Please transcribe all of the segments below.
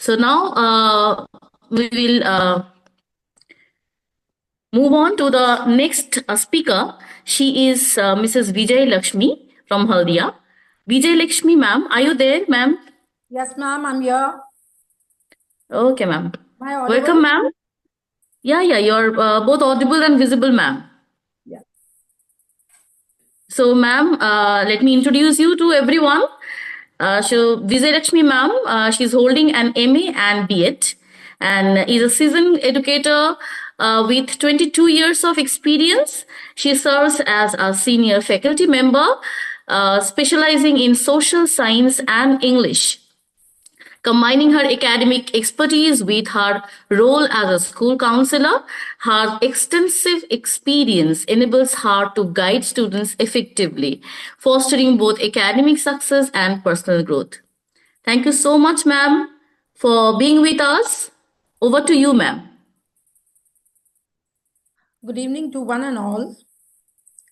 So now we will move on to the next speaker. She is Mrs. Vijay Lakshmi from Haldia. Vijay Lakshmi, ma'am, are you there, ma'am? Yes, ma'am, I'm here. Okay, ma'am. Am I audible? Welcome, ma'am. Yeah, you're both audible and visible, ma'am. Yeah. So, ma'am, let me introduce you to everyone. So, Vijay Lakshmi, ma'am, she's holding an MA and B.Ed and is a seasoned educator with 22 years of experience. She serves as a senior faculty member, specializing in social science and English. Combining her academic expertise with her role as a school counselor, her extensive experience enables her to guide students effectively, fostering both academic success and personal growth. Thank you so much, ma'am, for being with us. Over to you, ma'am. Good evening to one and all.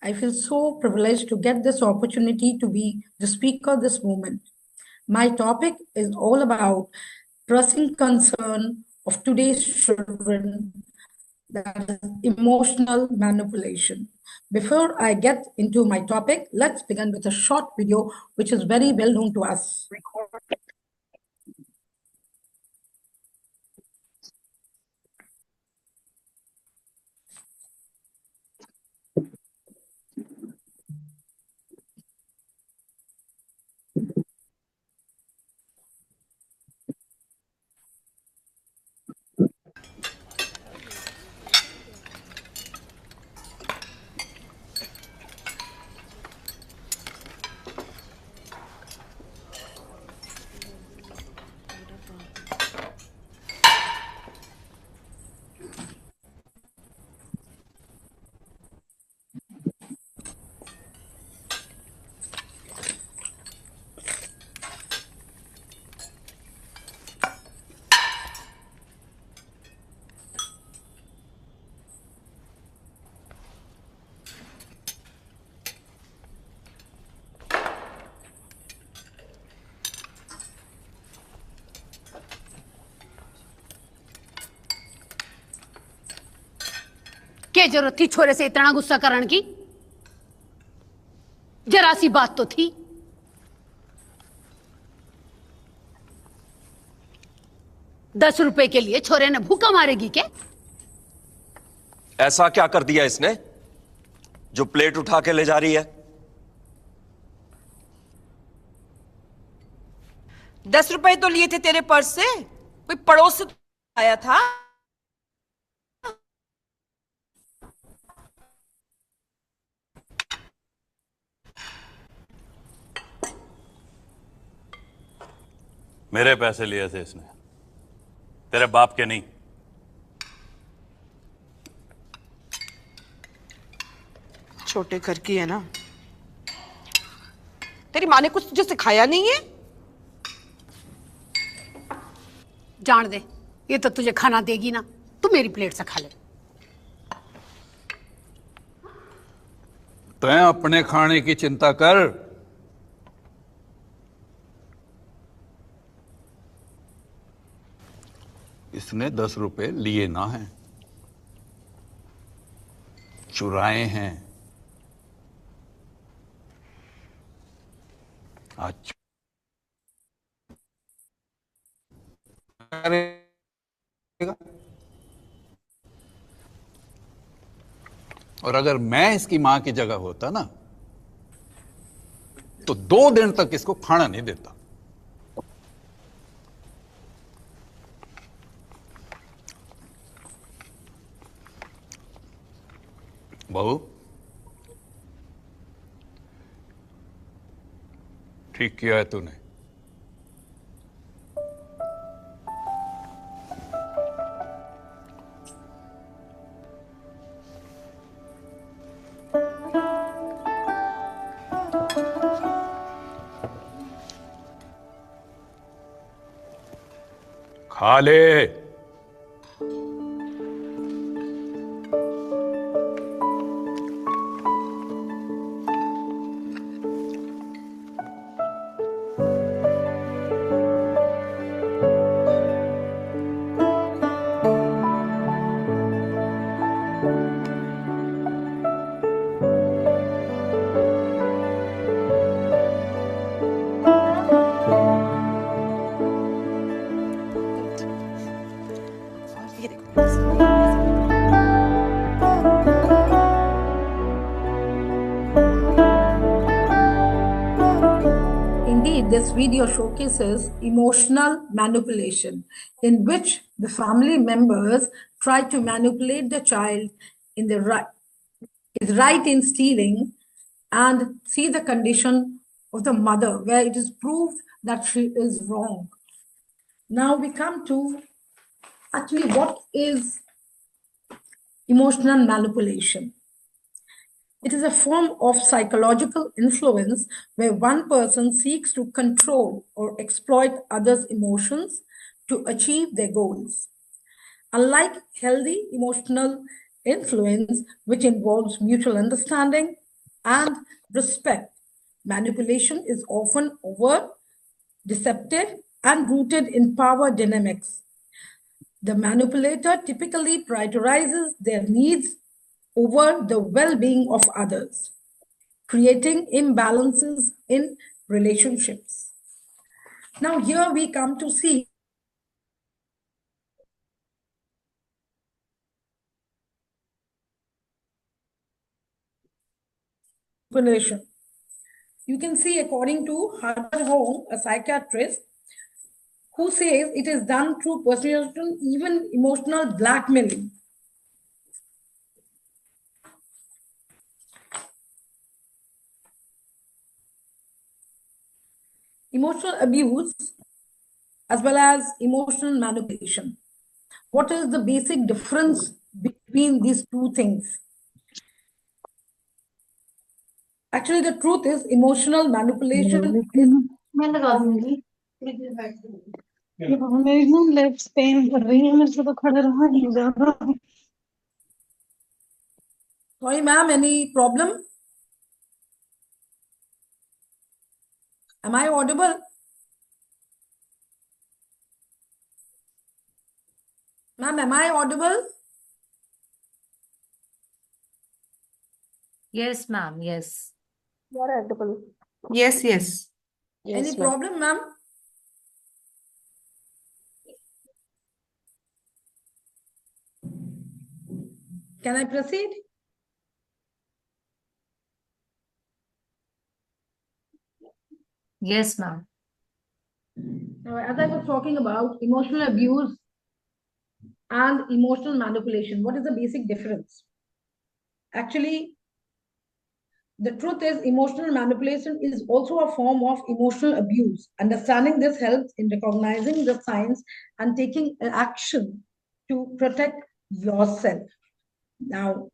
I feel so privileged to get this opportunity to be the speaker this moment. My topic is all about pressing concern of today's children, that is emotional manipulation. Before I get into my topic, let's begin with a short video which is very well known to us. क्या जरूरत थी छोरे से इतना गुस्सा करने की? जरा सी बात तो थी। 10 रुपए के लिए छोरे ने भूखा मारेगी क्या? ऐसा क्या कर दिया इसने जो प्लेट उठा के ले जा रही है? 10 रुपए तो लिए थे तेरे पर्स से, कोई पड़ोस से आया था? मेरे पैसे लिए थे इसने, तेरे बाप के नहीं। छोटे घर की है ना, तेरी माँ ने कुछ तुझे सिखाया नहीं है? जान दे, ये तो तुझे खाना देगी ना, तू मेरी प्लेट से खा ले। तैं अपने खाने की चिंता कर। इसने 10 रुपए लिए ना हैं, चुराए हैं। आज और अगर मैं इसकी मां की जगह होता ना, तो 2 दिन तक इसको खाना नहीं देता। बहू, ठीक किया है तूने। खा ले। this video showcases emotional manipulation, in which the family members try to manipulate the child in the is right in stealing, and see the condition of the mother where it is proved that she is wrong. Now we come to actually what is emotional manipulation. It is a form of psychological influence where one person seeks to control or exploit others' emotions to achieve their goals. Unlike healthy emotional influence, which involves mutual understanding and respect, manipulation is often overt, deceptive, and rooted in power dynamics. The manipulator typically prioritizes their needs over the well-being of others, creating imbalances in relationships. Now here we come to see manipulation. You can see, according to Herbert Home, a psychiatrist, who says it is done through persuasion, even emotional blackmailing. Emotional abuse as well as emotional manipulation. What is the basic difference between these two things? Actually, the truth is emotional manipulation is Sorry, ma'am, any problem? Am I audible? Ma'am, am I audible? Yes, ma'am. Yes. You are audible. Yes, yes. Any problem, ma'am? Can I proceed? Yes, ma'am. Now, as I was talking about emotional abuse and emotional manipulation, what is the basic difference? Actually, the truth is emotional manipulation is also a form of emotional abuse. Understanding this helps in recognizing the signs and taking action to protect yourself. Now,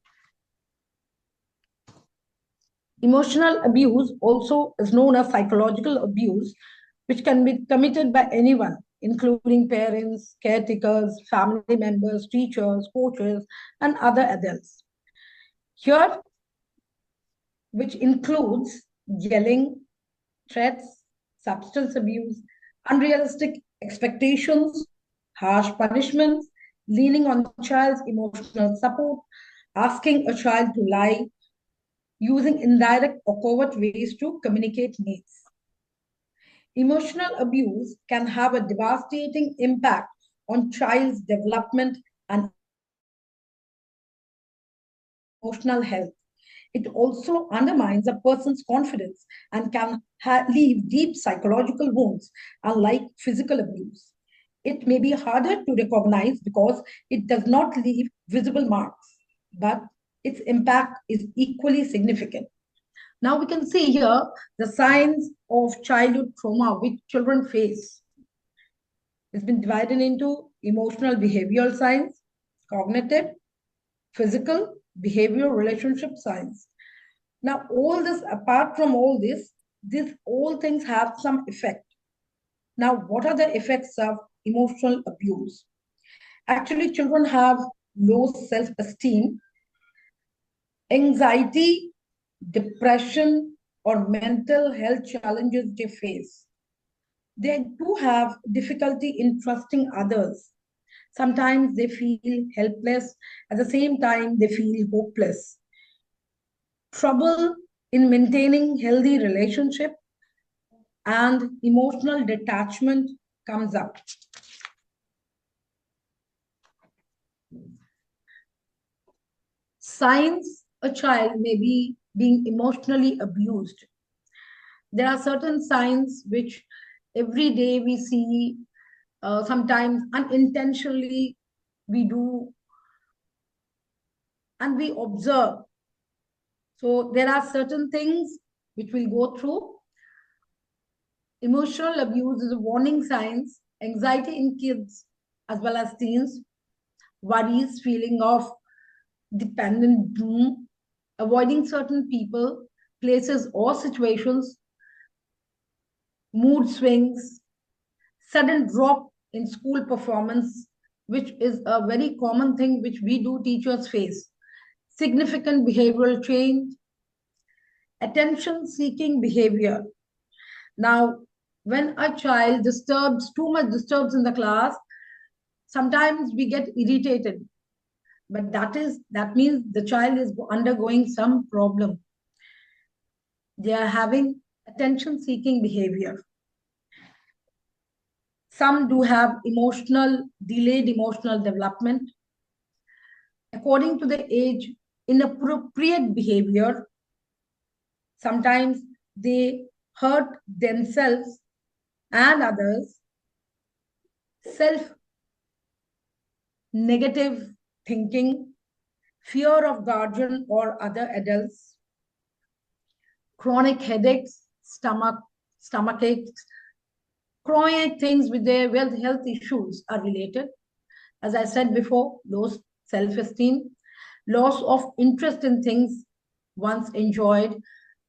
emotional abuse also is known as psychological abuse, which can be committed by anyone, including parents, caretakers, family members, teachers, coaches, and other adults. Here, which includes yelling, threats, substance abuse, unrealistic expectations, harsh punishments, leaning on the child's emotional support, asking a child to lie, using indirect or covert ways to communicate needs. Emotional abuse can have a devastating impact on child's development and emotional health. It also undermines a person's confidence and can leave deep psychological wounds, unlike physical abuse. It may be harder to recognize because it does not leave visible marks, but its impact is equally significant. Now we can see here the signs of childhood trauma which children face. It's been divided into emotional behavioral signs, cognitive, physical, behavioral, relationship signs. Now, all this, apart from all this, these all things have some effect. Now, what are the effects of emotional abuse? Actually, children have low self-esteem, anxiety, depression, or mental health challenges they face. They do have difficulty in trusting others. Sometimes they feel helpless. At the same time, they feel hopeless. Trouble in maintaining healthy relationship and emotional detachment comes up. Signs a child may be being emotionally abused. There are certain signs which every day we see, sometimes unintentionally we do, and we observe. So there are certain things which we'll go through. Emotional abuse is a warning signs, anxiety in kids as well as teens, worries, feeling of dependent doom, avoiding certain people, places, or situations, mood swings, sudden drop in school performance, which is a very common thing which we do teachers face, significant behavioral change, attention-seeking behavior. Now, when a child too much disturbs in the class, sometimes we get irritated, but that means the child is undergoing some problem. They are having attention-seeking behavior. Some do have delayed emotional development. According to the age, inappropriate behavior. Sometimes they hurt themselves and others. Self-negative thinking, fear of guardian or other adults, chronic headaches, stomach aches, chronic things with their health issues are related. As I said before, low self-esteem, loss of interest in things once enjoyed,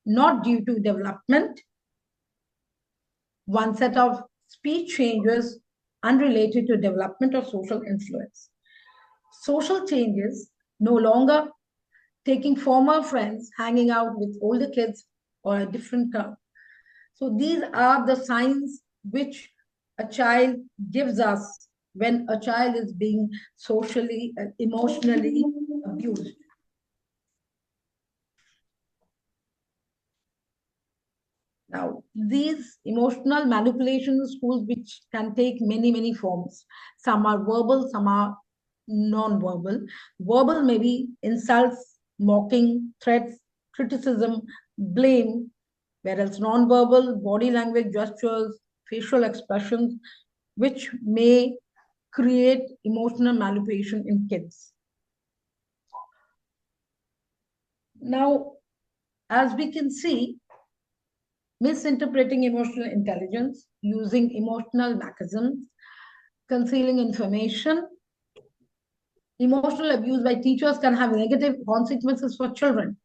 not due to development, one set of speech changes unrelated to development or social influence. Social changes, no longer taking former friends, hanging out with older kids or a different crowd. So these are the signs which a child gives us when a child is being socially, emotionally abused. Now, these emotional manipulation in schools, which can take many, many forms. Some are verbal, some are non-verbal. Verbal may be insults, mocking, threats, criticism, blame, whereas non-verbal, body language, gestures, facial expressions, which may create emotional manipulation in kids. Now, as we can see, misinterpreting emotional intelligence, using emotional mechanisms, concealing information. Emotional abuse by teachers can have negative consequences for children.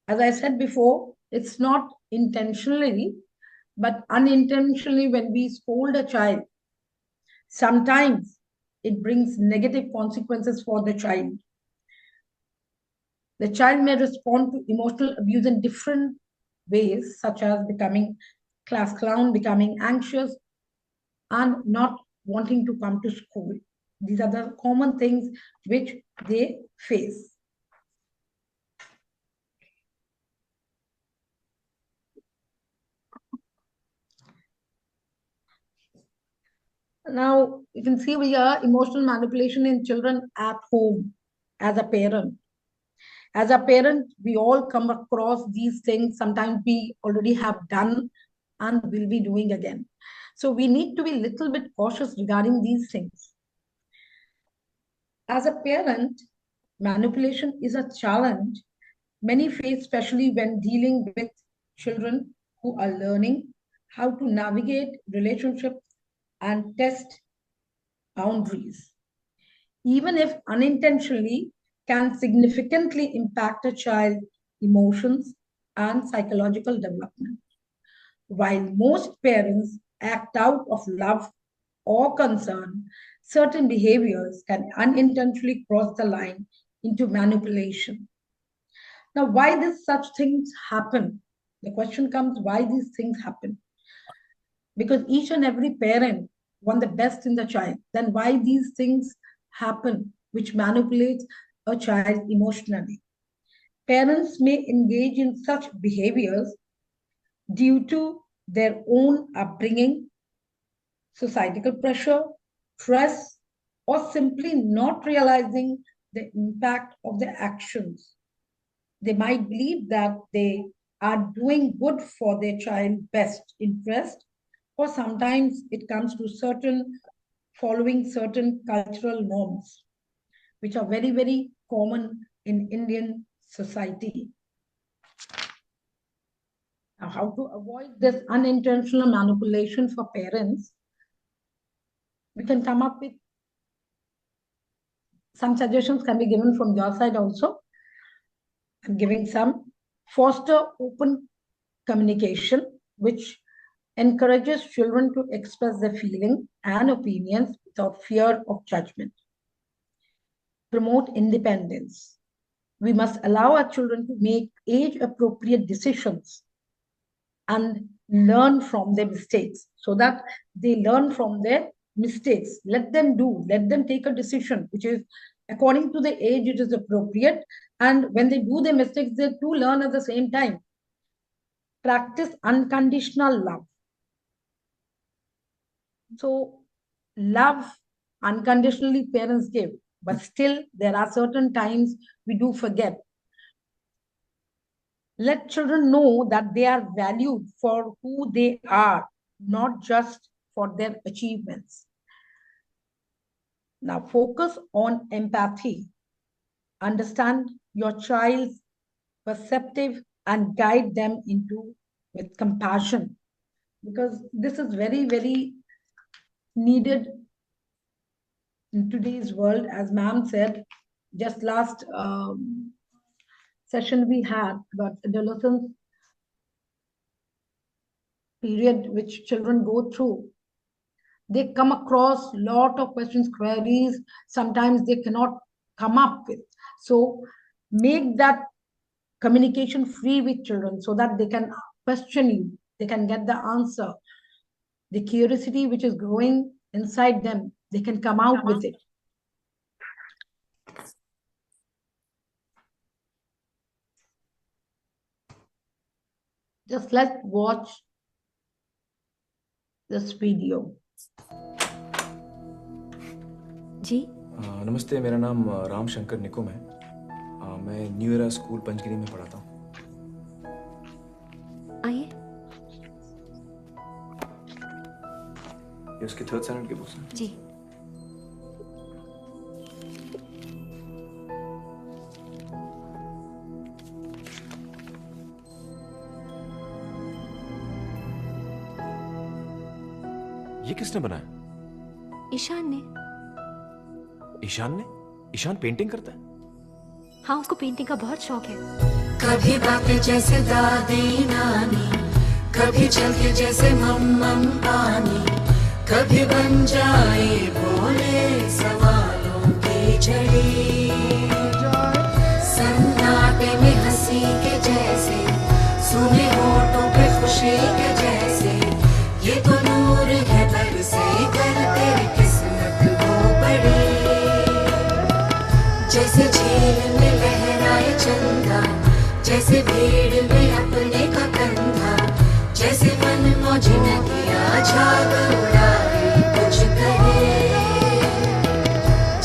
As I said before, it's not intentionally, but unintentionally when we scold a child, sometimes it brings negative consequences for the child. The child may respond to emotional abuse in different ways, such as becoming class clown, becoming anxious, and not wanting to come to school. These are the common things which they face. Now, you can see we are emotional manipulation in children at home as a parent. As a parent, we all come across these things. Sometimes we already have done and will be doing again. So we need to be a little bit cautious regarding these things. As a parent, manipulation is a challenge many face, especially when dealing with children who are learning how to navigate relationships and test boundaries. Even if unintentionally, can significantly impact a child's emotions and psychological development. While most parents act out of love or concern, certain behaviors can unintentionally cross the line into manipulation. Now, why does such things happen? The question comes, why these things happen? Because each and every parent want the best in the child. Then why these things happen, which manipulates a child emotionally? Parents may engage in such behaviors due to their own upbringing, societal pressure, stress, or simply not realizing the impact of their actions. They might believe that they are doing good for their child's best interest, or sometimes it comes to following certain cultural norms, which are very, very common in Indian society. Now, how to avoid this unintentional manipulation for parents? We can come up with some suggestions can be given from your side also. I'm giving some. Foster open communication, which encourages children to express their feelings and opinions without fear of judgment. Promote independence. We must allow our children to make age-appropriate decisions and learn from their mistakes, so that they learn from their mistakes. Let them take a decision which is according to the age it is appropriate, and when they do their mistakes, they do learn at the same time. Practice unconditional love. So love unconditionally parents give, but still there are certain times we do forget. Let children know that they are valued for who they are, not just for their achievements. Now focus on empathy. Understand your child's perspective and guide them with compassion, because this is very, very needed in today's world. As ma'am said, just last session we had about adolescence period which children go through. They come across a lot of questions, queries, sometimes they cannot come up with. So make that communication free with children so that they can question you, they can get the answer. The curiosity which is growing inside them, they can come out with it. Just let's watch this video. जी नमस्ते, मेरा नाम राम शंकर निकुम है। मैं new era school Panchgiri में पढ़ाता हूँ। आइए। ये उसके 3rd स्टैंडर्ड की बुक्स हैं। जी ये किसने बनाया? ईशान ने। ईशान ने? ईशान पेंटिंग करता है? हाँ, उसको पेंटिंग का बहुत शौक है। कभी बातें जैसे दादी नानी, कभी चलके जैसे मम्मम पानी, कभी बन जाए बोले सवालों की झड़ी, सन्नाटे में हंसी के जैसे, सुने होठों पे खुशी के जैसे, ये तो नूर है बरसे कर तेरी किस्मत हो बड़ी, जैसे झील में लहराए चंदा, जैसे भीड़ में अपने का कंधा, जैसे मन मौजी नदियाँ झाग उड़ाए कुछ करे,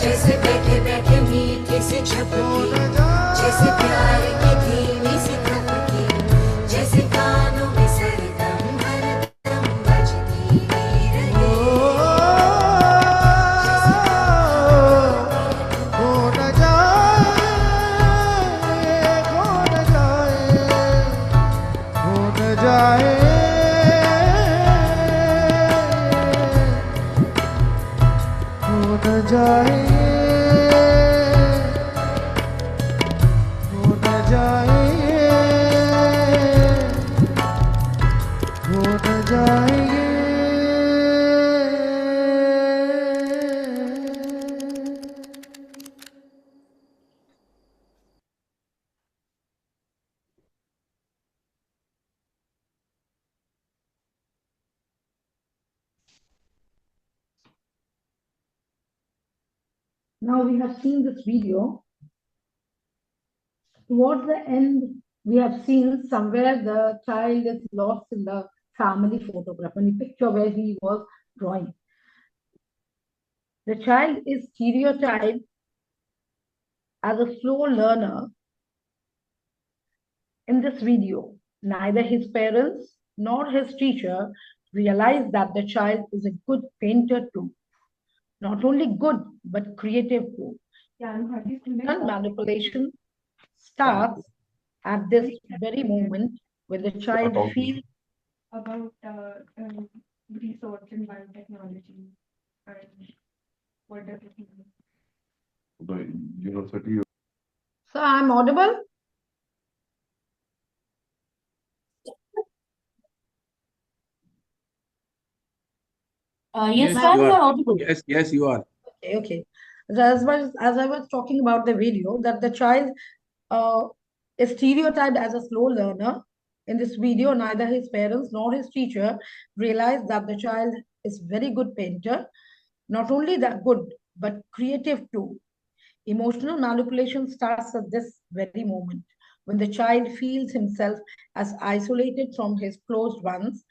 जैसे बैठे बैठे मीठी सी झपकी, जैसे प्यार की धीमी सी थपकी, जैसे कानों में सरदम हरदम बजती रहे, खो न जाए, खो न जाए, खो न जाए, खो न जाएंगे। Now we have seen this video. Towards the end, we have seen somewhere the child is lost in the family photograph, and the picture where he was drawing. The child is stereotyped as a slow learner in this video. Neither his parents nor his teacher realized that the child is a good painter too. Not only good, but creative too. And manipulation starts at this very moment when the child feels about research in biotechnology and what does it mean? The university. So I'm audible? Yes, Yes, ma'am, you you are. are audible. Yes, you are. Okay, okay. So as I was talking about the video, that the child is stereotyped as a slow learner. In this video, neither his parents nor his teacher realized that the child is very good painter. Not only that good, but creative too. Emotional manipulation starts at this very moment when the child feels himself as isolated from his closed ones,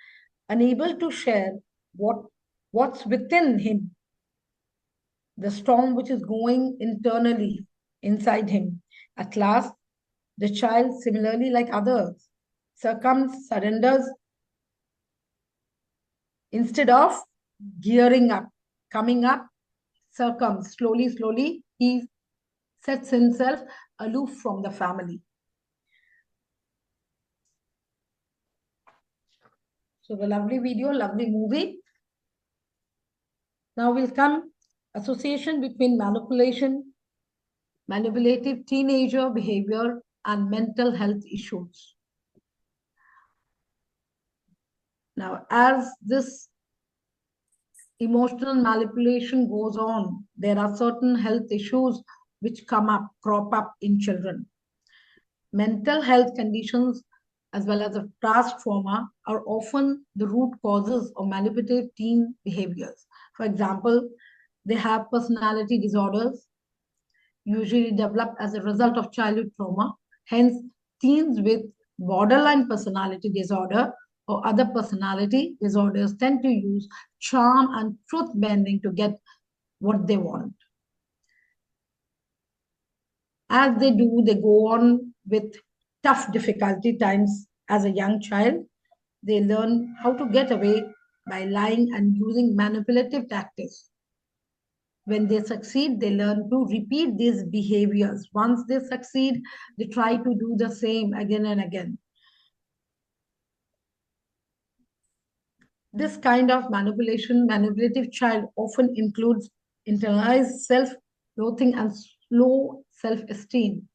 unable to share what's within him, the storm which is going internally inside him. At last, the child, similarly like others, surrenders instead of gearing up, coming up, succumbs. Slowly, slowly, he sets himself aloof from the family. So the lovely video, lovely movie. Now will come association between manipulative teenager behavior and mental health issues. Now, as this emotional manipulation goes on, there are certain health issues which crop up in children. Mental health conditions as well as past trauma are often the root causes of manipulative teen behaviors. For example, they have personality disorders, usually developed as a result of childhood trauma. Hence, teens with borderline personality disorder or other personality disorders tend to use charm and truth bending to get what they want. As they do, they go on with tough difficulty times as a young child. They learn how to get away by lying and using manipulative tactics. When they succeed, they learn to repeat these behaviors. Once they succeed, they try to do the same again and again. This kind of manipulative child often includes internalized self-loathing and low self-esteem.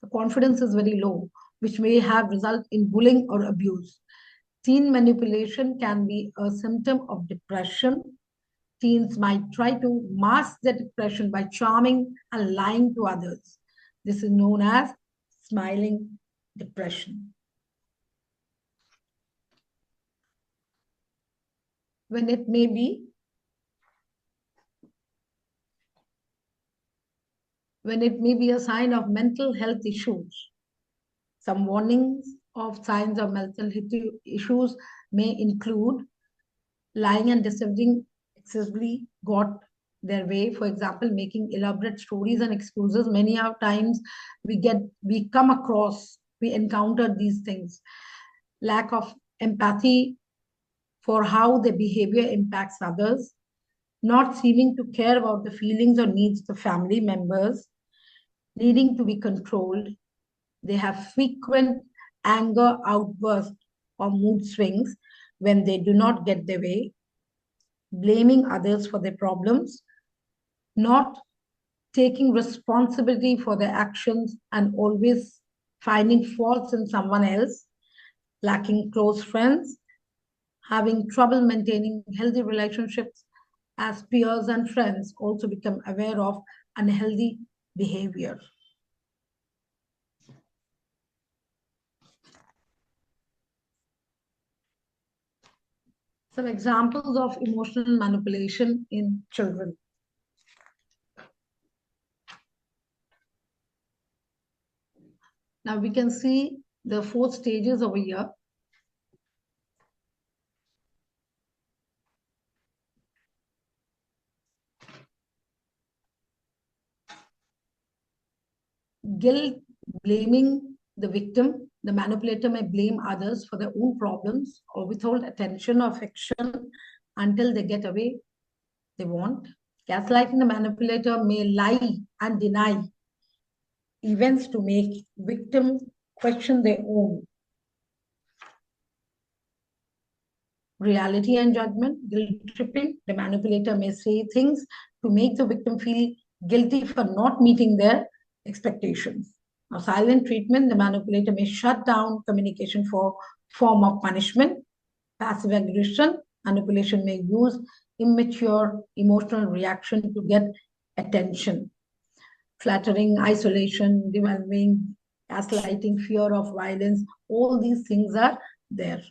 The confidence is very low, which may have result in bullying or abuse. Teen manipulation can be a symptom of depression. Teens might try to mask their depression by charming and lying to others. This is known as smiling depression. When it may be a sign of mental health issues. Some warnings of signs of mental health issues may include lying and deceiving excessively got their way. For example, making elaborate stories and excuses. Many times we encounter these things. Lack of empathy for how their behavior impacts others. Not seeming to care about the feelings or needs of the family members. Needing to be controlled. They have frequent anger outbursts or mood swings when they do not get their way. Blaming others for their problems, not taking responsibility for their actions and always finding faults in someone else, lacking close friends, having trouble maintaining healthy relationships as peers and friends also become aware of unhealthy behavior. Some examples of emotional manipulation in children. Now we can see the 4 stages over here. Guilt, blaming, the victim, the manipulator may blame others for their own problems or withhold attention or affection until they get away they want. Gaslighting, the manipulator may lie and deny events to make victim question their own reality and judgment. Guilt tripping, the manipulator may say things to make the victim feel guilty for not meeting their expectations. Now, silent treatment, the manipulator may shut down communication for form of punishment. Passive aggression, manipulation may use immature emotional reaction to get attention. Flattering, isolation, developing, gaslighting, fear of violence, all these things are there.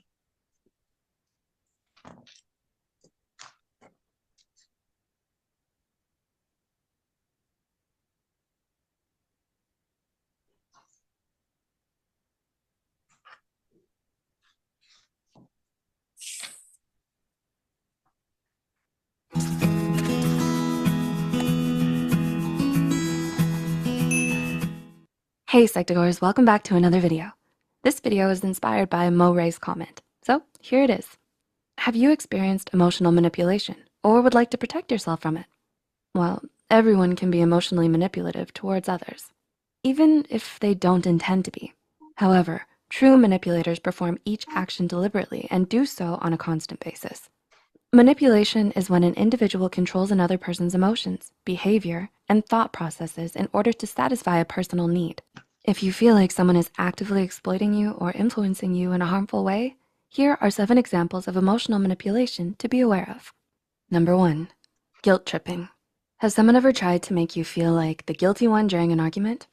Hey Psych2Goers, welcome back to another video. This video is inspired by Mo Ray's comment, so here it is. Have you experienced emotional manipulation or would like to protect yourself from it? Well, everyone can be emotionally manipulative towards others, even if they don't intend to be. However, true manipulators perform each action deliberately and do so on a constant basis. Manipulation is when an individual controls another person's emotions, behavior, and thought processes in order to satisfy a personal need. If you feel like someone is actively exploiting you or influencing you in a harmful way, here are 7 examples of emotional manipulation to be aware of. Number 1, guilt tripping. Has someone ever tried to make you feel like the guilty one during an argument?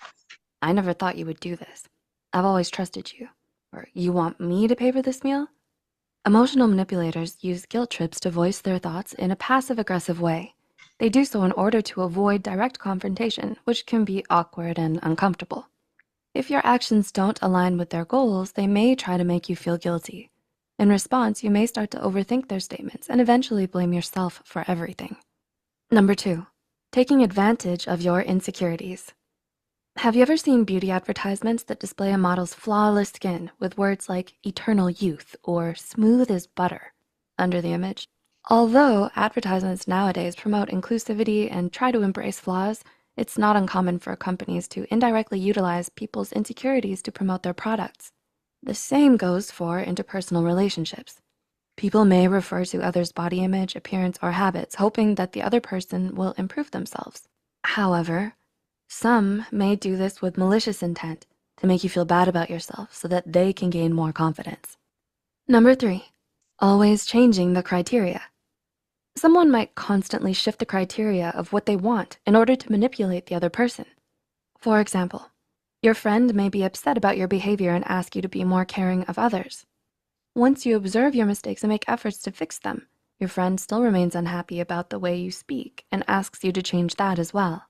I never thought you would do this. I've always trusted you. Or you want me to pay for this meal? Emotional manipulators use guilt trips to voice their thoughts in a passive-aggressive way. They do so in order to avoid direct confrontation, which can be awkward and uncomfortable. If your actions don't align with their goals, they may try to make you feel guilty. In response, you may start to overthink their statements and eventually blame yourself for everything. Number 2, taking advantage of your insecurities. Have you ever seen beauty advertisements that display a model's flawless skin with words like eternal youth or smooth as butter under the image? Although advertisements nowadays promote inclusivity and try to embrace flaws, it's not uncommon for companies to indirectly utilize people's insecurities to promote their products. The same goes for interpersonal relationships. People may refer to others' body image, appearance, or habits, hoping that the other person will improve themselves. However, some may do this with malicious intent to make you feel bad about yourself so that they can gain more confidence. Number 3, always changing the criteria. Someone might constantly shift the criteria of what they want in order to manipulate the other person. For example, your friend may be upset about your behavior and ask you to be more caring of others. Once you observe your mistakes and make efforts to fix them, your friend still remains unhappy about the way you speak and asks you to change that as well.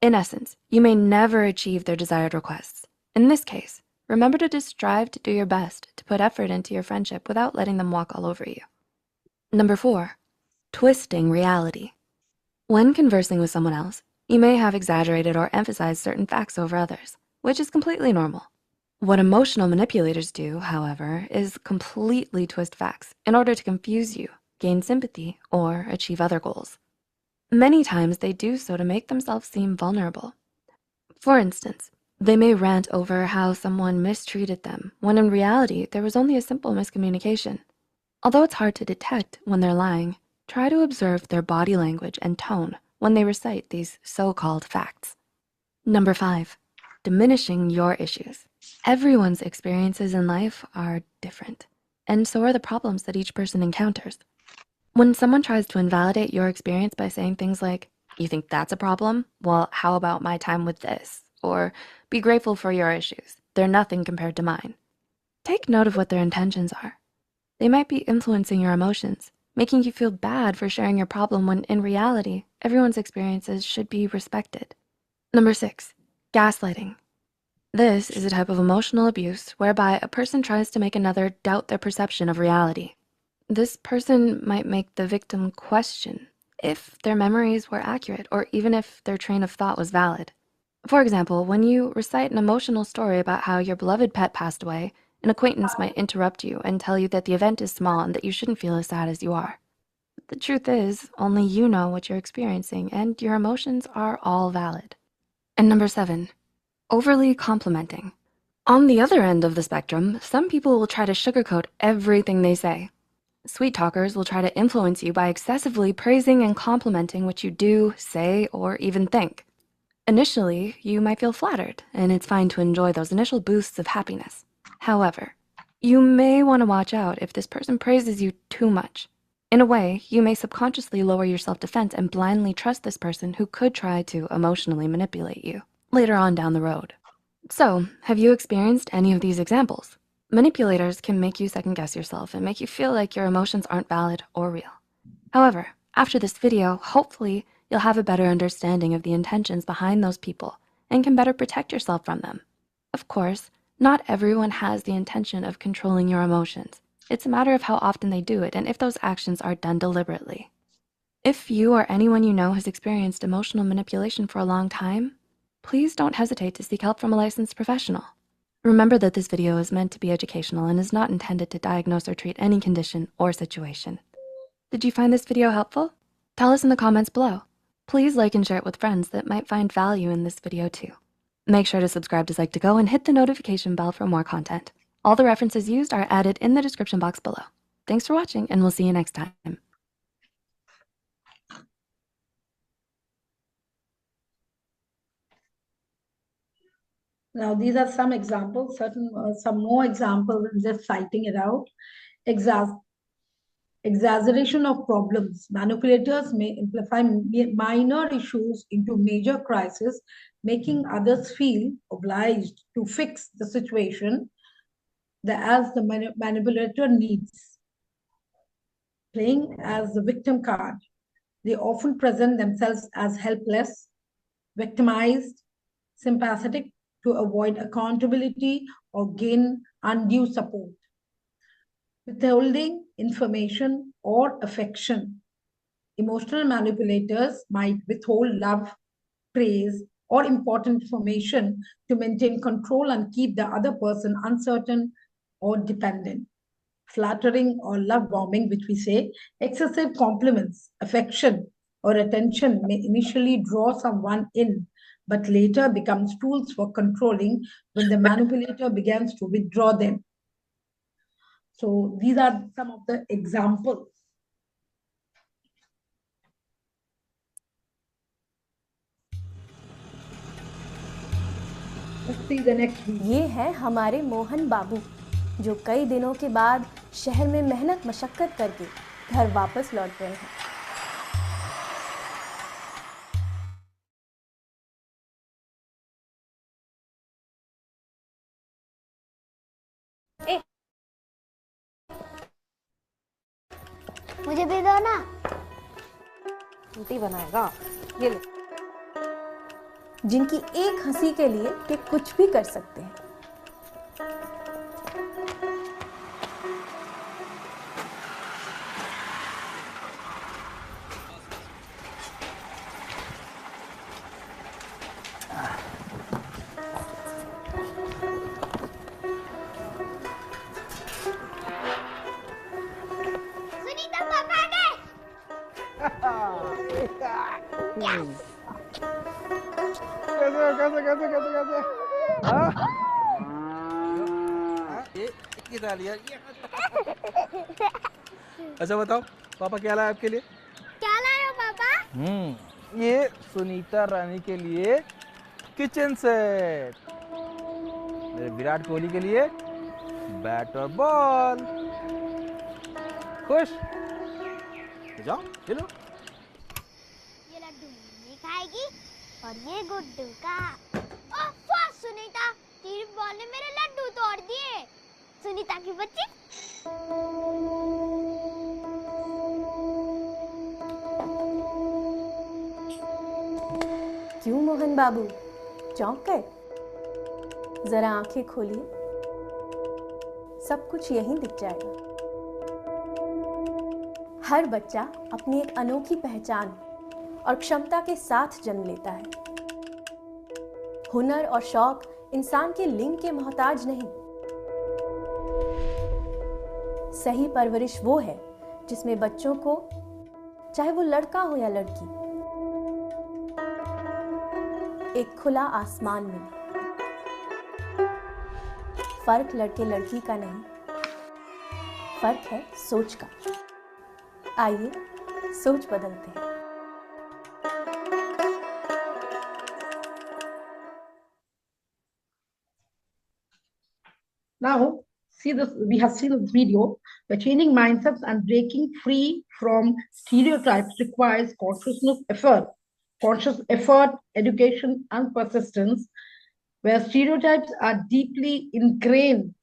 In essence, you may never achieve their desired requests. In this case, remember to just strive to do your best to put effort into your friendship without letting them walk all over you. Number 4, twisting reality. When conversing with someone else, you may have exaggerated or emphasized certain facts over others, which is completely normal. What emotional manipulators do, however, is completely twist facts in order to confuse you, gain sympathy, or achieve other goals. Many times they do so to make themselves seem vulnerable. For instance, they may rant over how someone mistreated them, when in reality, there was only a simple miscommunication. Although it's hard to detect when they're lying, try to observe their body language and tone when they recite these so-called facts. Number 5, diminishing your issues. Everyone's experiences in life are different, and so are the problems that each person encounters. When someone tries to invalidate your experience by saying things like, "You think that's a problem? Well, how about my time with this?" Or, "Be grateful for your issues. They're nothing compared to mine." Take note of what their intentions are. They might be influencing your emotions, making you feel bad for sharing your problem when in reality, everyone's experiences should be respected. Number 6, gaslighting. This is a type of emotional abuse whereby a person tries to make another doubt their perception of reality. This person might make the victim question if their memories were accurate or even if their train of thought was valid. For example, when you recite an emotional story about how your beloved pet passed away, an acquaintance might interrupt you and tell you that the event is small and that you shouldn't feel as sad as you are. The truth is, only you know what you're experiencing, and your emotions are all valid. And number 7, overly complimenting. On the other end of the spectrum, some people will try to sugarcoat everything they say. Sweet talkers will try to influence you by excessively praising and complimenting what you do, say, or even think. Initially, you might feel flattered, and it's fine to enjoy those initial boosts of happiness. However, you may want to watch out if this person praises you too much. In a way, you may subconsciously lower your self-defense and blindly trust this person who could try to emotionally manipulate you later on down the road. So, have you experienced any of these examples? Manipulators can make you second-guess yourself and make you feel like your emotions aren't valid or real. However, after this video, hopefully you'll have a better understanding of the intentions behind those people and can better protect yourself from them. Of course, not everyone has the intention of controlling your emotions. It's a matter of how often they do it and if those actions are done deliberately. If you or anyone you know has experienced emotional manipulation for a long time, please don't hesitate to seek help from a licensed professional. Remember that this video is meant to be educational and is not intended to diagnose or treat any condition or situation. Did you find this video helpful? Tell us in the comments below. Please like and share it with friends that might find value in this video too. Make sure to subscribe to Psych2Go and hit the notification bell for more content. All the references used are added in the description box below. Thanks for watching, and we'll see you next time. Now, these are some examples, some more examples, I'm just citing it out. Exaggeration of problems. Manipulators may amplify minor issues into major crises, making others feel obliged to fix the situation as the manipulator needs. Playing as the victim card, they often present themselves as helpless, victimized, sympathetic to avoid accountability or gain undue support. Withholding information or affection. Emotional manipulators might withhold love, praise, or important information to maintain control and keep the other person uncertain or dependent. Flattering or love bombing, which we say, excessive compliments, affection, or attention may initially draw someone in, but later becomes tools for controlling when the manipulator begins to withdraw them. So these are some of the examples. Let's see the next video. ये है हमारे मोहन बाबू जो कई दिनों के बाद शहर में मेहनत मशक्कत करके घर वापस लौट रहे हैं। मुझे भी दो ना। रोटी बनाएगा ये ले। जिनकी एक हंसी के लिए ये कुछ भी कर सकते हैं। सुनीता पापा आ गए। कैसे हाँ? ये डाल यार अच्छा बताओ पापा क्या लाया आपके लिए? क्या लाए हो पापा? ये सुनीता रानी के लिए किचन सेट, मेरे विराट कोहली के लिए बैट और बॉल। खुश जाओ चलो। ये लड्डू मम्मी खाएगी और ये गुड्डू का। सुनीता तेरी बॉल ने मेरे लड्डू तोड़ दिए। सुनीता की बच्ची। क्यों मोहन बाबू चौंक गए? जरा आंखें खोलिए, सब कुछ यहीं दिख जाएगा। हर बच्चा अपनी एक अनोखी पहचान और क्षमता के साथ जन्म लेता है। हुनर और शौक इंसान के लिंग के मोहताज नहीं। सही परवरिश वो है जिसमें बच्चों को, चाहे वो लड़का हो या लड़की, एक खुला आसमान मिले। फर्क लड़के लड़की का नहीं, फर्क है सोच का। आइए सोच बदलते हैं। Now, see this. We have seen this video. Where changing mindsets and breaking free from stereotypes requires conscious effort, education, and persistence. Where stereotypes are deeply ingrained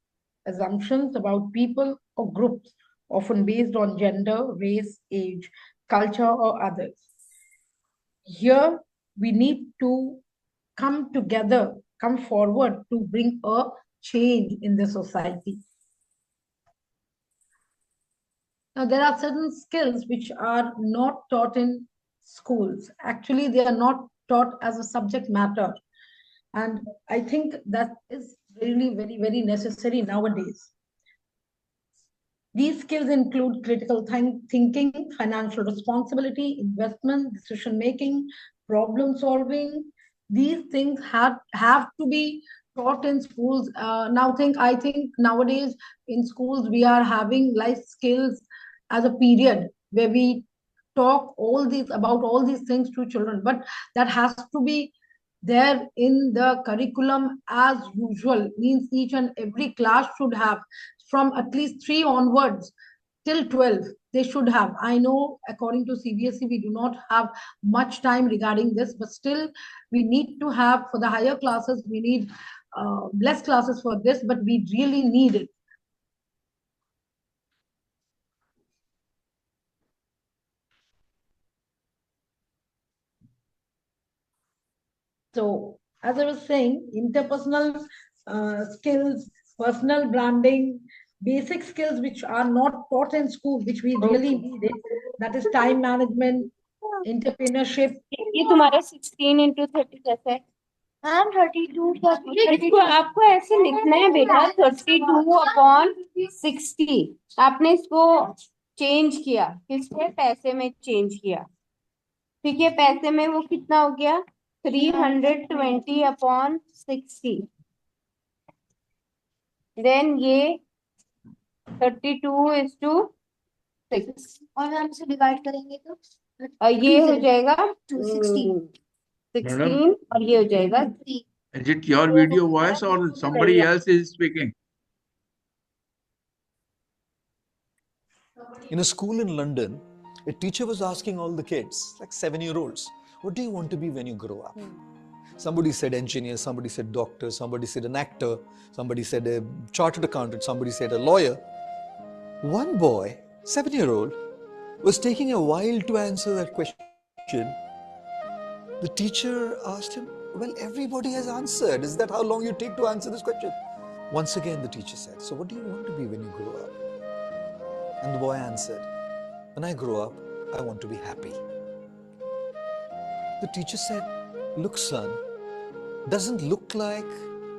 assumptions about people or groups, often based on gender, race, age, culture, or others. Here, we need to come together, come forward to bring a change in the society. Now, there are certain skills which are not taught in schools. Actually, they are not taught as a subject matter. And I think that is really very, very necessary nowadays. These skills include critical thinking, financial responsibility, investment, decision-making, problem solving. These things have to be taught in schools. I think nowadays in schools, we are having life skills as a period where we talk about all these things to children, but that has to be there in the curriculum as usual. Means each and every class should have, from at least 3 onwards till 12, they should have. I know according to CBSE, we do not have much time regarding this, but still we need to have, for the higher classes, we need less classes for this, but we really need it. So, as I was saying, interpersonal skills, personal branding, basic skills which are not taught in school, which we really need it. That is time management, entrepreneurship. ये तुम्हारा 16x30 कैसे है? Ma'am 32 का इसको आपको ऐसे लिखना है बेटा 32/60। आपने इसको चेंज किया, किसके पैसे में चेंज किया, ठीक है? पैसे में वो कितना हो गया 320/60। देन ये 32:6 और हम इसे डिवाइड करेंगे तो ये हो जाएगा 16 और ये हो जाएगा 3। Is it your video voice or somebody else is speaking? In a school in London, a teacher was asking all the kids, like 7-year-olds, what do you want to be when you grow up? Somebody said engineer, somebody said doctor, somebody said an actor, somebody said a chartered accountant, somebody said a lawyer. One boy, 7-year-old, was taking a while to answer that question. The teacher asked him, well, everybody has answered. Is that how long you take to answer this question? Once again, the teacher said, so what do you want to be when you grow up? And the boy answered, when I grow up, I want to be happy. The teacher said, look, son, doesn't look like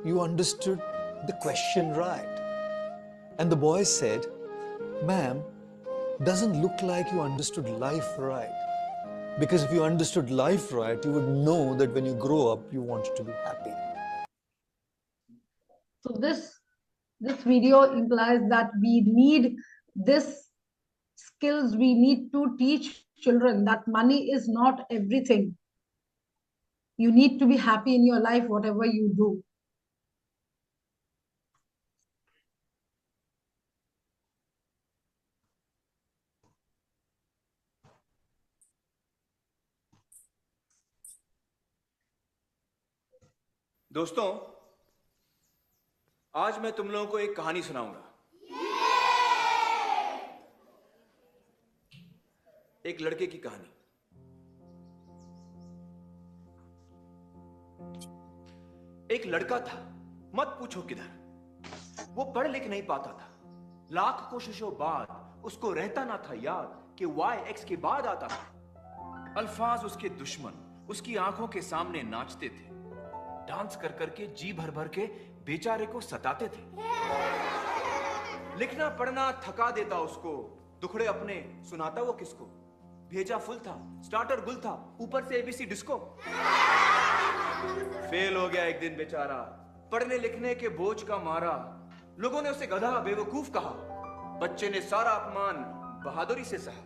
you understood the question right. And the boy said, ma'am, doesn't look like you understood life right. Because if you understood life right, you would know that when you grow up, you want to be happy. So this video implies that we need this skills. We need to teach children that money is not everything. You need to be happy in your life, whatever you do. दोस्तों, आज मैं तुम लोगों को एक कहानी सुनाऊंगा। एक लड़के की कहानी। एक लड़का था, मत पूछो किधर। वो पढ़ लिख नहीं पाता था। लाख कोशिशों बाद उसको रहता ना था याद कि y x के बाद आता था। अल्फाज उसके दुश्मन उसकी आंखों के सामने नाचते थे। डांस कर करके जी भर भर के बेचारे को सताते थे। लिखना पढ़ना थका देता उसको, दुखड़े अपने सुनाता वो किसको। भेजा फुल था, स्टार्टर गुल था, ऊपर से एबीसी डिस्को। फेल हो गया एक दिन बेचारा, पढ़ने लिखने के बोझ का मारा। लोगों ने उसे गधा बेवकूफ कहा, बच्चे ने सारा अपमान बहादुरी से सहा।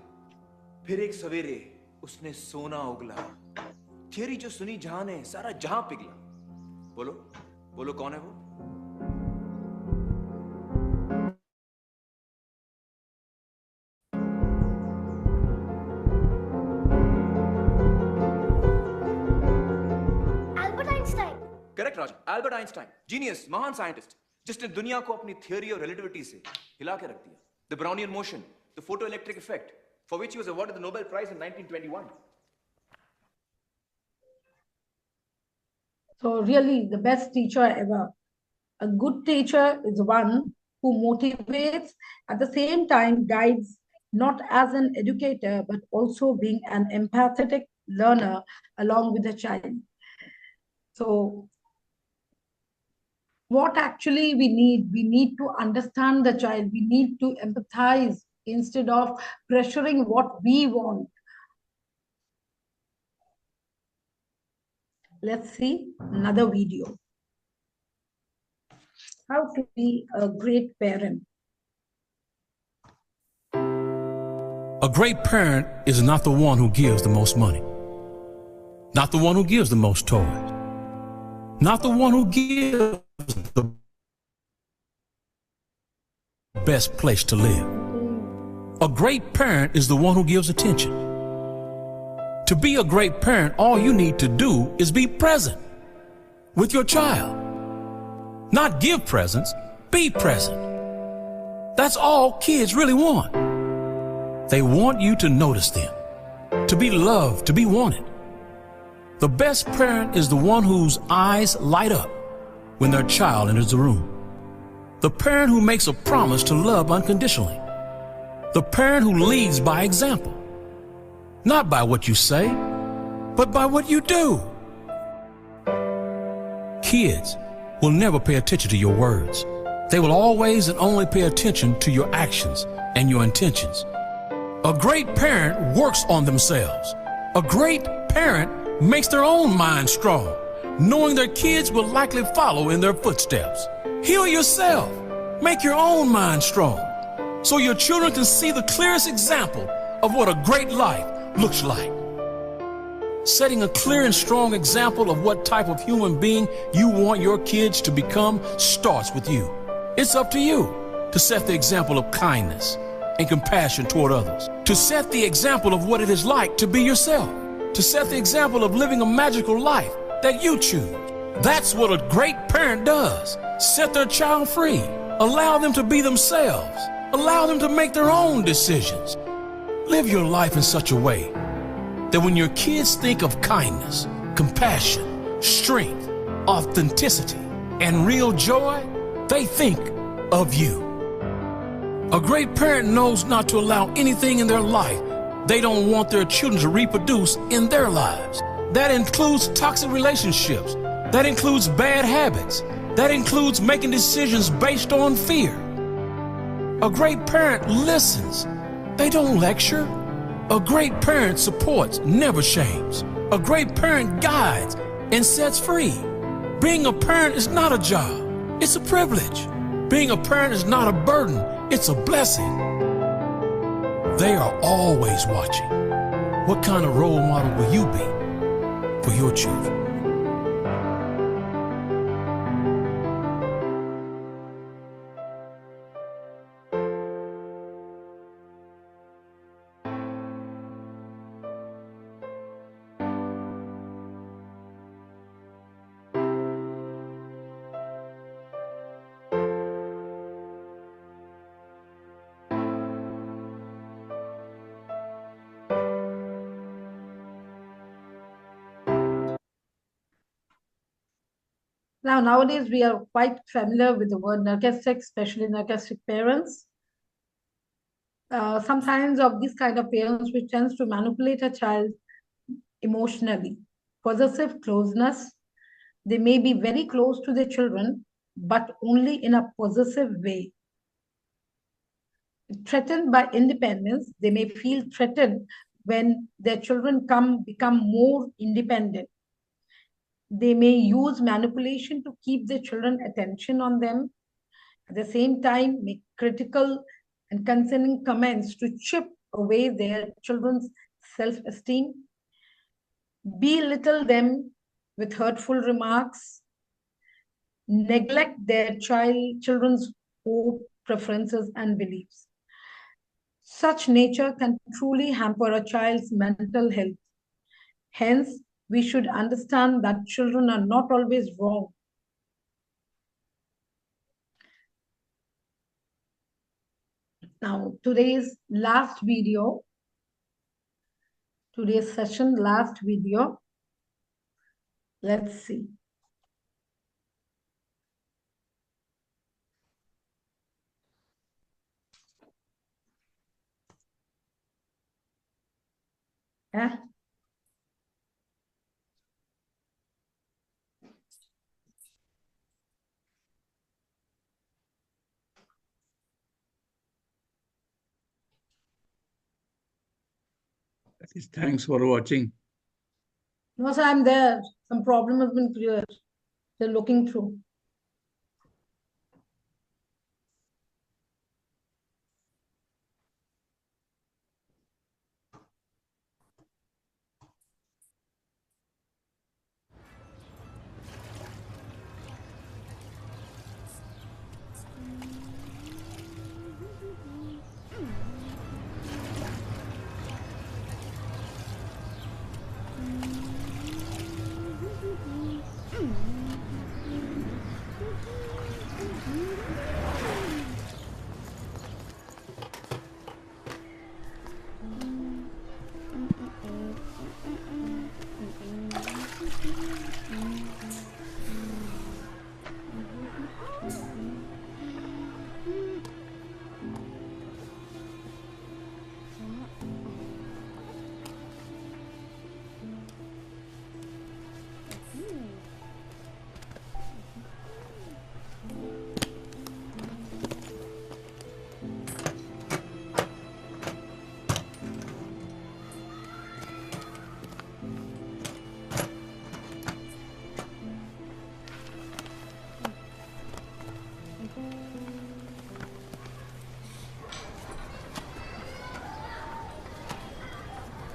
फिर एक सवेरे उसने सोना उगला, थियरी जो सुनी जहां ने सारा जहां पिघला। बोलो बोलो कौन है वो? Albert Einstein. करेक्ट राजा, एल्बर्ट आइंस्टाइन, जीनियस, महान साइंटिस्ट, जिसने दुनिया को अपनी थियरी और रिलेटिविटी से हिला के रख दिया। The Brownian motion, the photo electric effect, for which he was awarded the Nobel Prize in 1921. So really the best teacher ever. A good teacher is one who motivates, at the same time guides, not as an educator, but also being an empathetic learner along with the child. So what actually we need to understand the child. We need to empathize instead of pressuring what we want. Let's see another video. How to be a great parent. A great parent is not the one who gives the most money, not the one who gives the most toys, not the one who gives the best place to live. A great parent is the one who gives attention. To be a great parent, all you need to do is be present with your child. Not give presents, be present. That's all kids really want. They want you to notice them, to be loved, to be wanted. The best parent is the one whose eyes light up when their child enters the room. The parent who makes a promise to love unconditionally. The parent who leads by example, not by what you say, but by what you do. Kids will never pay attention to your words. They will always and only pay attention to your actions and your intentions. A great parent works on themselves. A great parent makes their own mind strong, knowing their kids will likely follow in their footsteps. Heal yourself. Make your own mind strong, so your children can see the clearest example of what a great life looks like. Setting a clear and strong example of what type of human being you want your kids to become starts with you. It's up to you to set the example of kindness and compassion toward others, to set the example of what it is like to be yourself, to set the example of living a magical life that you choose. That's what a great parent does. Set their child free. Allow them to be themselves. Allow them to make their own decisions. Live your life in such a way that when your kids think of kindness, compassion, strength, authenticity, and real joy, they think of you. A great parent knows not to allow anything in their life they don't want their children to reproduce in their lives. That includes toxic relationships. That includes bad habits. That includes making decisions based on fear. A great parent listens. They don't lecture. A great parent supports, never shames. A great parent guides and sets free. Being a parent is not a job, it's a privilege. Being a parent is not a burden, it's a blessing. They are always watching. What kind of role model will you be for your children? Now, nowadays, we are quite familiar with the word narcissistic, especially narcissistic parents. Sometimes of these kind of parents which tends to manipulate a child emotionally, possessive closeness, They may be very close to their children, but only in a possessive way. Threatened by independence, they may feel threatened when their children become more independent. They may use manipulation to keep their children attention on them. At the same time, make critical and concerning comments to chip away their children's self-esteem, belittle them with hurtful remarks, neglect their children's hope, preferences, and beliefs. Such nature can truly hamper a child's mental health. Hence, we should understand that children are not always wrong. Now, today's session, last video. Let's see. Yeah. Thanks for watching. No, sir, I'm there. Some problem has been cleared. They're looking through.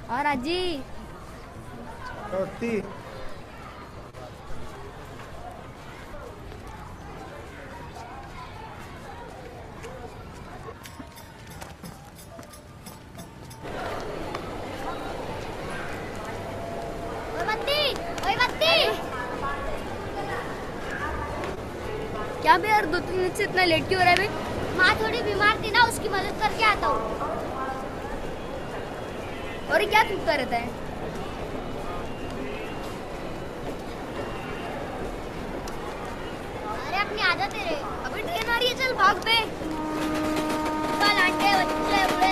और अजी रोटी क्या बे यार 2-3 minute से इतना late क्यों हो रहा है बे? माँ थोड़ी बीमार थी ना, उसकी मदद करके आता हूँ। और ये क्या थूकता रहता है? अरे अपनी आदत है रे। अबे ट्रेन आ रही है, चल भाग बे। कल आंटे बच्चे बूढ़े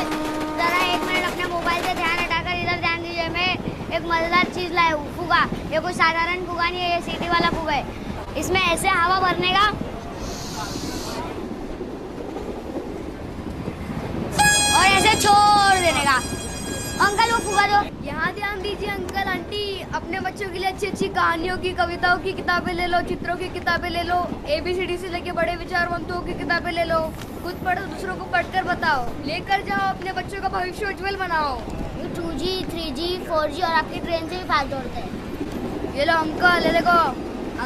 जरा 1 मिनट अपने मोबाइल से ध्यान हटाकर इधर ध्यान दीजिए। मैं एक मजेदार चीज लाया हूँ, फुगा। ये कोई साधारण फुगा नहीं है, ये सीटी वाला फुगा है। इसमें ऐसे हवा भरने का और ऐसे छोड़ देने का। अंकल वो फुगा दो। यहाँ ध्यान दीजिए अंकल आंटी, अपने बच्चों के लिए अच्छी अच्छी कहानियों की, कविताओं की किताबें ले लो, चित्रों की किताबें ले लो, ABCD से लेके बड़े विचारवंतों की किताबें ले लो। खुद पढ़ो, दूसरों को पढ़कर बताओ। लेकर जाओ, अपने बच्चों का भविष्य उज्जवल बनाओ। 2G, 3G, 4G और आपकी ट्रेन से भी फालतू उड़ते हैं। ये लो अंकल, ये देखो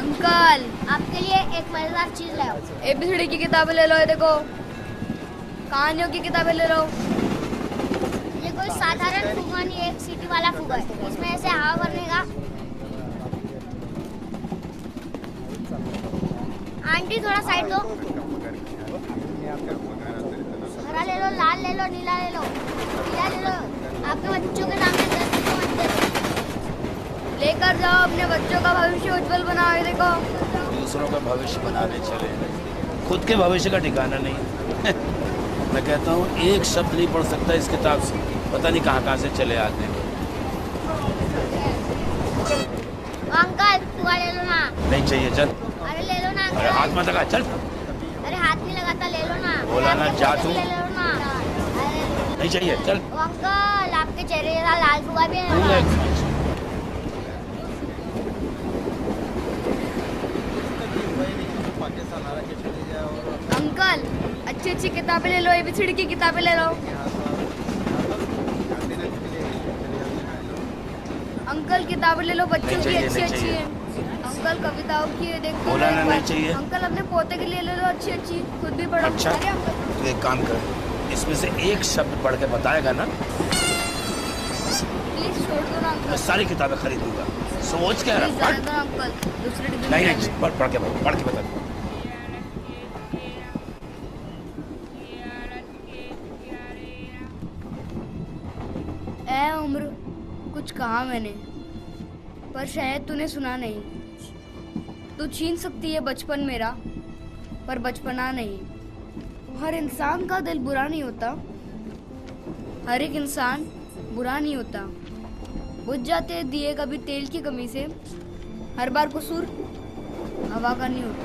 अंकल, आपके लिए एक मजेदार चीज लाओ। ABCD की किताबें ले लो, ये देखो कहानियों की किताबें ले लो। ये कोई साधारण फुगा नहीं, एक सीटी वाला फुगा है। इसमें ऐसे हवा भरने का। आंटी थोड़ा साइड दो। हरा ले लो, लाल ले लो, नीला ले लो, पीला ले लो। आपके बच्चों के सामने 10 रुपये मत दे दो। लेकर जाओ, अपने बच्चों का भविष्य उज्जवल बनाओ। ये देखो दूसरों का भविष्य बनाने चले, खुद के भविष्य का ठिकाना नहीं। मैं कहता हूँ एक शब्द नहीं पढ़ सकता इस किताब से, पता नहीं कहाँ से चले आते हैं। अंकल फुगा ले लो ना। नहीं चाहिए चल अरे ले लो ना अरे हाथ मत लगा चल अरे हाथ नहीं लगाता ले लो ना बोला ना जा तू ले लो ना नहीं चाहिए चल ओ अंकल आपके चेहरे जरा लाल हुआ भी है तू ले। अंकल अच्छी अच्छी किताबें ले लो एबीसीडी की किताबें ले लो अंकल किताबें ले लो बच्चों की अच्छी अच्छी है अंकल कविताओं की देखते बोला ना नहीं चाहिए अंकल अपने पोते के लिए ले लो अच्छी अच्छी खुद भी पढ़ो अच्छा अरे अंकल तू एक काम कर इसमें से एक शब्द पढ़ के बताएगा ना प्लीज छोड़ दो ना मैं अंकल सारी किताबें खरीदूंगा सोच के प्लीज जाने दो ना अंकल दूसरे डिब्बे में नहीं जाने नहीं पढ़ के बता ए उम्र कुछ कहा मैंने पर शायद तूने सुना नहीं तू छीन सकती है बचपन मेरा पर बचपना नहीं हर इंसान का दिल बुरा नहीं होता हर एक इंसान बुरा नहीं होता बुझ जाते हैं दिए कभी तेल की कमी से हर बार कसूर हवा का नहीं होता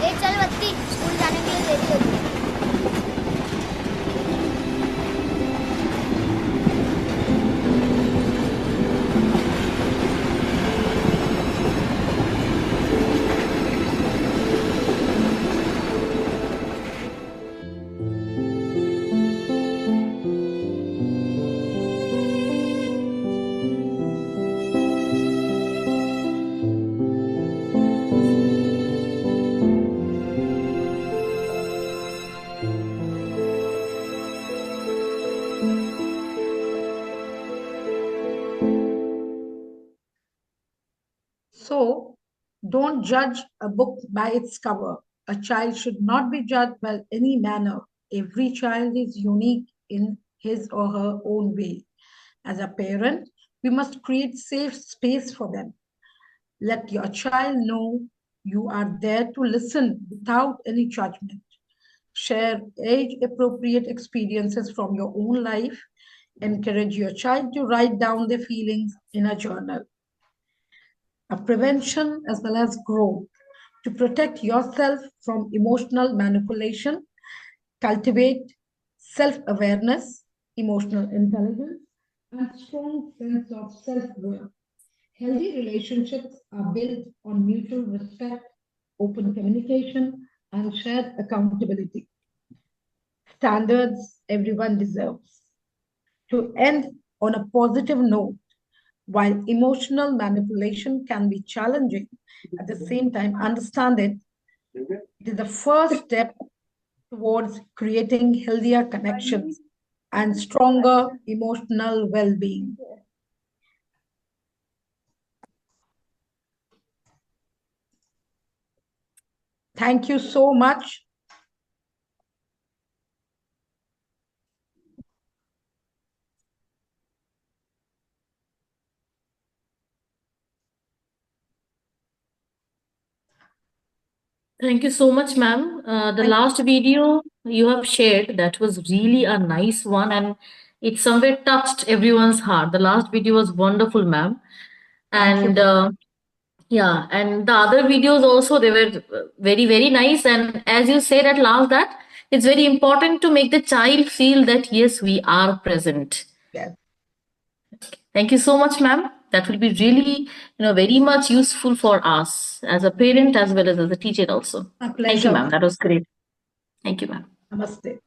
ए चल बत्ती स्कूल जाने के लिए देरी होती है So, don't judge a book by its cover. A child should not be judged by any manner. Every child is unique in his or her own way. As a parent, we must create safe space for them. Let your child know you are there to listen without any judgment. Share age-appropriate experiences from your own life. Encourage your child to write down their feelings in a journal. A prevention as well as growth. To protect yourself from emotional manipulation, cultivate self-awareness, emotional intelligence, and strong sense of self-worth. Healthy relationships are built on mutual respect, open communication, and shared accountability. Standards everyone deserves. To end on a positive note, while emotional manipulation can be challenging, at the same time, understand it is the first step towards creating healthier connections and stronger emotional well-being. Thank you so much. Thank you so much, ma'am. The last video you have shared, that was really a nice one, and it somewhere touched everyone's heart. The last video was wonderful, ma'am. And yeah, and the other videos also, they were very, very nice. And as you said at last, that it's very important to make the child feel that, yes, we are present. Yes. Thank you so much, ma'am. That will be really, very much useful for us as a parent as well as a teacher also. My Thank pleasure. you, ma'am. That was great. Thank you, ma'am. Namaste.